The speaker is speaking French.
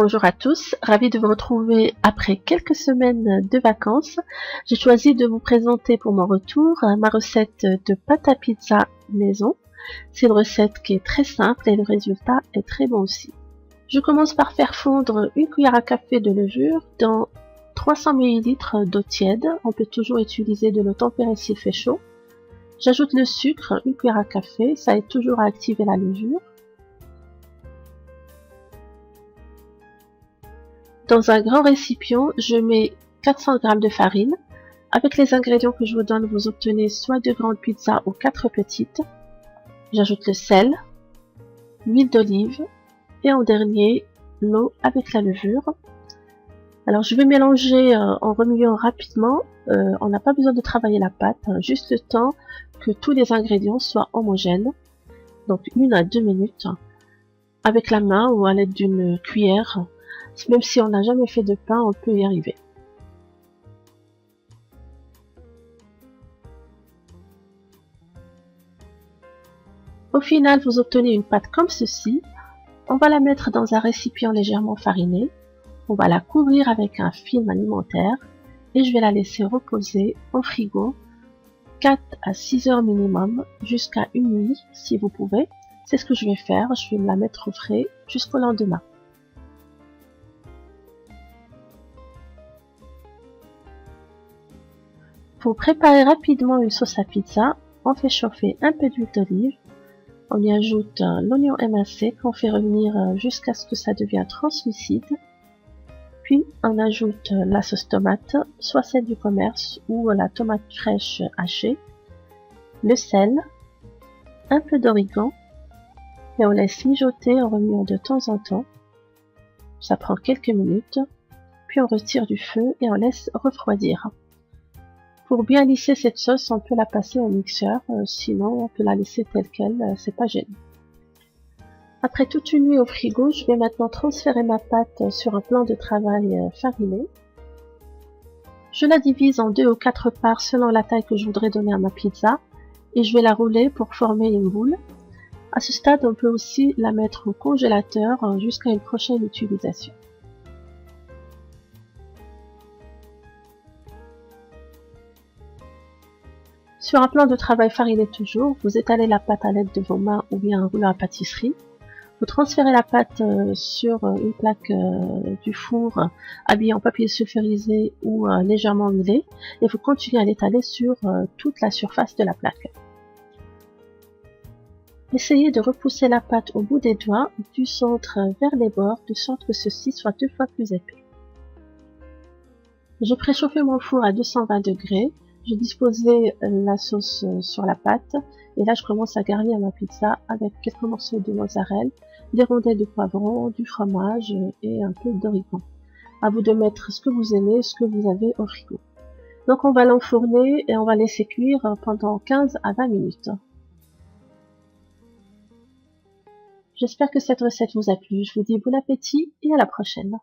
Bonjour à tous, ravi de vous retrouver après quelques semaines de vacances. J'ai choisi de vous présenter pour mon retour ma recette de pâte à pizza maison. C'est une recette qui est très simple et le résultat est très bon aussi. Je commence par faire fondre une cuillère à café de levure dans 300 ml d'eau tiède. On peut toujours utiliser de l'eau tempérée s'il fait chaud. J'ajoute le sucre, une cuillère à café, ça aide toujours à activer la levure. Dans un grand récipient, je mets 400 g de farine. Avec les ingrédients que je vous donne, vous obtenez soit 2 grandes pizzas ou 4 petites. J'ajoute le sel, l'huile d'olive et en dernier, l'eau avec la levure. Alors je vais mélanger en remuant rapidement. On n'a pas besoin de travailler la pâte, juste le temps que tous les ingrédients soient homogènes. Donc 1 à 2 minutes avec la main ou à l'aide d'une cuillère. Même si on n'a jamais fait de pain, on peut y arriver. Au final, vous obtenez une pâte comme ceci. On va la mettre dans un récipient légèrement fariné. On va la couvrir avec un film alimentaire et je vais la laisser reposer au frigo 4 à 6 heures minimum jusqu'à une nuit si vous pouvez. C'est ce que je vais faire. Je vais me la mettre au frais jusqu'au lendemain. Pour préparer rapidement une sauce à pizza, on fait chauffer un peu d'huile d'olive, on y ajoute l'oignon émincé qu'on fait revenir jusqu'à ce que ça devienne translucide, puis on ajoute la sauce tomate, soit celle du commerce ou la tomate fraîche hachée, le sel, un peu d'origan et on laisse mijoter en remuant de temps en temps. Ça prend quelques minutes, puis on retire du feu et on laisse refroidir. Pour bien lisser cette sauce, on peut la passer au mixeur, sinon on peut la laisser telle quelle, c'est pas gênant. Après toute une nuit au frigo, je vais maintenant transférer ma pâte sur un plan de travail fariné. Je la divise en 2 ou 4 parts selon la taille que je voudrais donner à ma pizza et je vais la rouler pour former une boule. À ce stade, on peut aussi la mettre au congélateur jusqu'à une prochaine utilisation. Sur un plan de travail fariné toujours, vous étalez la pâte à l'aide de vos mains ou bien un rouleau à pâtisserie. Vous transférez la pâte sur une plaque du four habillée en papier sulfurisé ou légèrement huilé et vous continuez à l'étaler sur toute la surface de la plaque. Essayez de repousser la pâte au bout des doigts du centre vers les bords de sorte que ceci soit 2 fois plus épais. J'ai préchauffé mon four à 220 degrés. J'ai disposé la sauce sur la pâte et là je commence à garnir ma pizza avec quelques morceaux de mozzarella, des rondelles de poivron, du fromage et un peu d'origan. À vous de mettre ce que vous aimez, ce que vous avez au frigo. Donc on va l'enfourner et on va laisser cuire pendant 15 à 20 minutes. J'espère que cette recette vous a plu. Je vous dis bon appétit et à la prochaine.